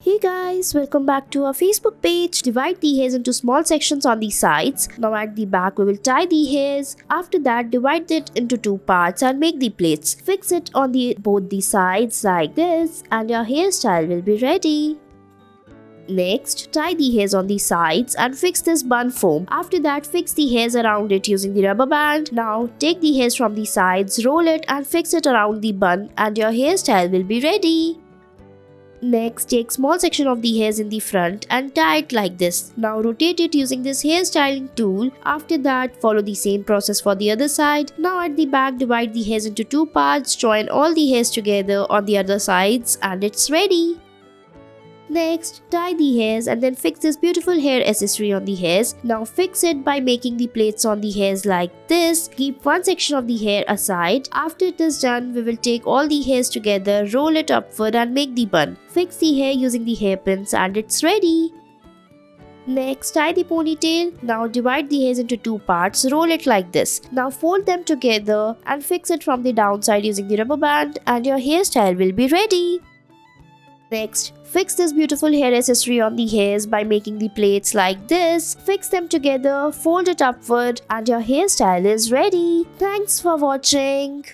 Hey guys, welcome back to our Facebook page. Divide the hairs into small sections on the sides. Now at the back we will tie the hairs. After that divide it into two parts and make the plaits. Fix it on both the sides like this and your hairstyle will be ready. Next, tie the hairs on the sides and fix this bun foam. After that, fix the hairs around it using the rubber band. Now, take the hairs from the sides, roll it and fix it around the bun and your hairstyle will be ready. Next, take small section of the hairs in the front and tie it like this. Now rotate it using this hairstyling tool. After that, follow the same process for the other side. Now at the back, divide the hairs into two parts, join all the hairs together on the other sides and it's ready. Next, tie the hairs and then fix this beautiful hair accessory on the hairs. Now fix it by making the plaits on the hairs like this. Keep one section of the hair aside. After it is done, we will take all the hairs together, roll it upward and make the bun. Fix the hair using the hairpins and it's ready. Next, tie the ponytail. Now divide the hairs into two parts, roll it like this. Now fold them together and fix it from the downside using the rubber band and your hairstyle will be ready. Next, fix this beautiful hair accessory on the hairs by making the plaits like this. Fix them together, fold it upward and your hairstyle is ready. Thanks for watching.